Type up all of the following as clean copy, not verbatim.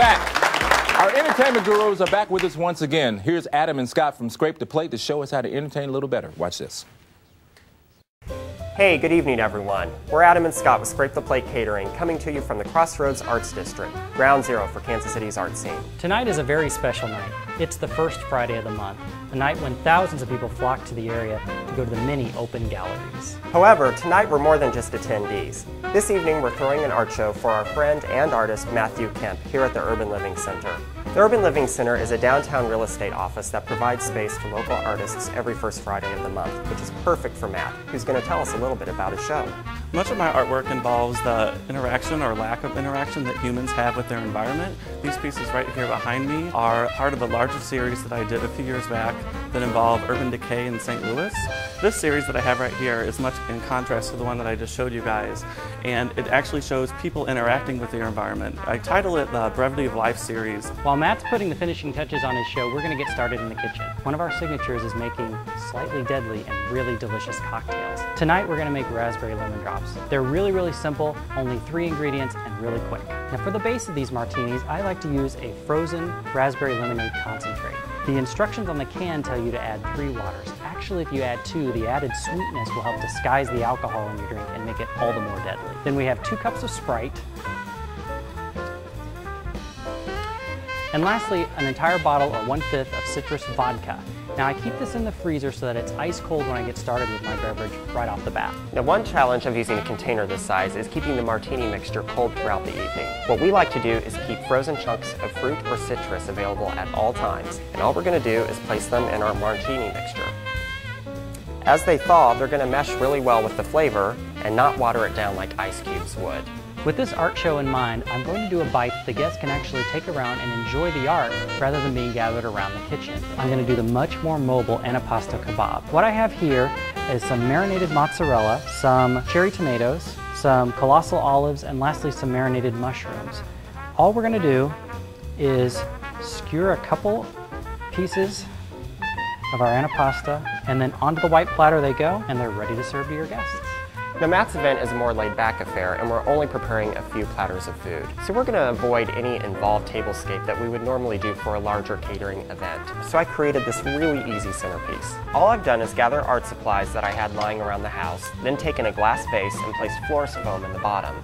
back. Our entertainment gurus are back with us once again. Here's Adam and Scott from Scrape the Plate to show us how to entertain a little better. Watch this. Hey, good evening everyone. We're Adam and Scott with Scrape the Plate Catering, coming to you from the Crossroads Arts District, ground zero for Kansas City's art scene. Tonight is a very special night. It's the first Friday of the month, a night when thousands of people flock to the area to go to the many open galleries. However, tonight we're more than just attendees. This evening we're throwing an art show for our friend and artist Matthew Kemp here at the Urban Living Center. The Urban Living Center is a downtown real estate office that provides space for local artists every first Friday of the month, which is perfect for Matt, who's going to tell us a little bit about his show. Much of my artwork involves the interaction or lack of interaction that humans have with their environment. These pieces right here behind me are part of a larger series that I did a few years back that involved urban decay in St. Louis. This series that I have right here is much in contrast to the one that I just showed you guys, and it actually shows people interacting with their environment. I title it the Brevity of Life series. While Matt's putting the finishing touches on his show, we're going to get started in the kitchen. One of our signatures is making slightly deadly and really delicious cocktails. Tonight we're going to make raspberry lemon drops. They're really, really simple, only 3 ingredients and really quick. Now for the base of these martinis, I like to use a frozen raspberry lemonade concentrate. The instructions on the can tell you to add 3 waters. Actually, if you add 2, the added sweetness will help disguise the alcohol in your drink and make it all the more deadly. Then we have 2 cups of Sprite. And lastly, an entire bottle or 1/5 of citrus vodka. Now I keep this in the freezer so that it's ice cold when I get started with my beverage right off the bat. Now one challenge of using a container this size is keeping the martini mixture cold throughout the evening. What we like to do is keep frozen chunks of fruit or citrus available at all times, and all we're going to do is place them in our martini mixture. As they thaw, they're going to mesh really well with the flavor and not water it down like ice cubes would. With this art show in mind, I'm going to do a bite the guests can actually take around and enjoy the art rather than being gathered around the kitchen. I'm going to do the much more mobile antipasto kebab. What I have here is some marinated mozzarella, some cherry tomatoes, some colossal olives, and lastly some marinated mushrooms. All we're going to do is skewer a couple pieces of our antipasto, and then onto the white platter they go, and they're ready to serve to your guests. Now Matt's event is a more laid-back affair, and we're only preparing a few platters of food. So we're going to avoid any involved tablescape that we would normally do for a larger catering event. So I created this really easy centerpiece. All I've done is gather art supplies that I had lying around the house, then taken a glass vase and placed florist foam in the bottom.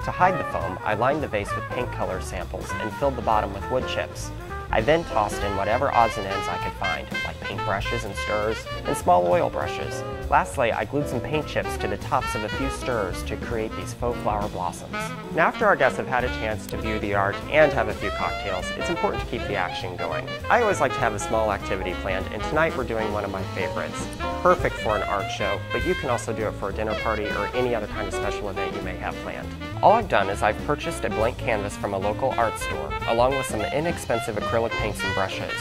To hide the foam, I lined the vase with paint color samples and filled the bottom with wood chips. I then tossed in whatever odds and ends I could find, like paint brushes and stirrers, and small oil brushes. Lastly, I glued some paint chips to the tops of a few stirrers to create these faux flower blossoms. Now after our guests have had a chance to view the art and have a few cocktails, it's important to keep the action going. I always like to have a small activity planned, and tonight we're doing one of my favorites. Perfect for an art show, but you can also do it for a dinner party or any other kind of special event you may have planned. All I've done is I've purchased a blank canvas from a local art store, along with some inexpensive acrylic paints and brushes.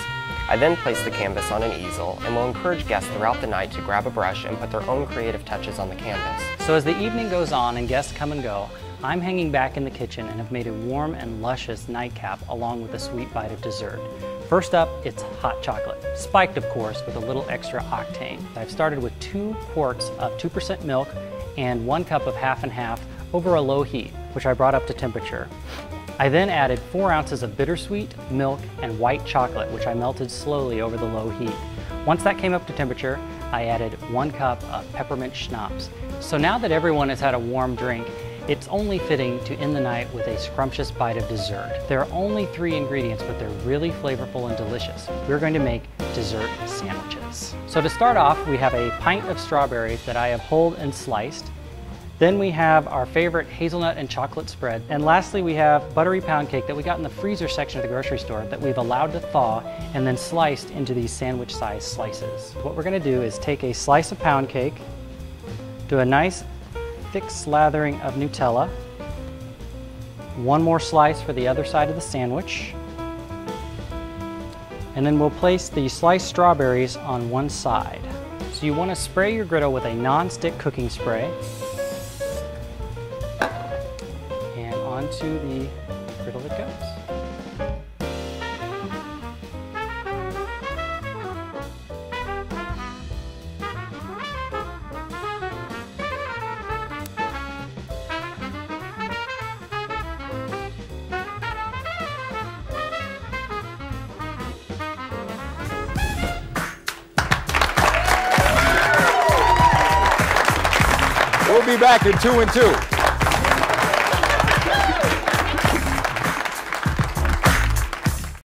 I then place the canvas on an easel and will encourage guests throughout the night to grab a brush and put their own creative touches on the canvas. So as the evening goes on and guests come and go, I'm hanging back in the kitchen and have made a warm and luscious nightcap along with a sweet bite of dessert. First up, it's hot chocolate, spiked of course with a little extra octane. I've started with 2 quarts of 2% milk and 1 cup of half and half over a low heat, which I brought up to temperature. I then added 4 ounces of bittersweet, milk, and white chocolate, which I melted slowly over the low heat. Once that came up to temperature, I added 1 cup of peppermint schnapps. So now that everyone has had a warm drink, it's only fitting to end the night with a scrumptious bite of dessert. There are only 3 ingredients, but they're really flavorful and delicious. We're going to make dessert sandwiches. So to start off, we have a pint of strawberries that I have pulled and sliced. Then we have our favorite hazelnut and chocolate spread. And lastly, we have buttery pound cake that we got in the freezer section of the grocery store that we've allowed to thaw and then sliced into these sandwich-sized slices. What we're gonna do is take a slice of pound cake, do a nice thick slathering of Nutella, 1 more slice for the other side of the sandwich, and then we'll place the sliced strawberries on one side. So you wanna spray your griddle with a non-stick cooking spray, onto the griddle it goes. be back in 2 and 2.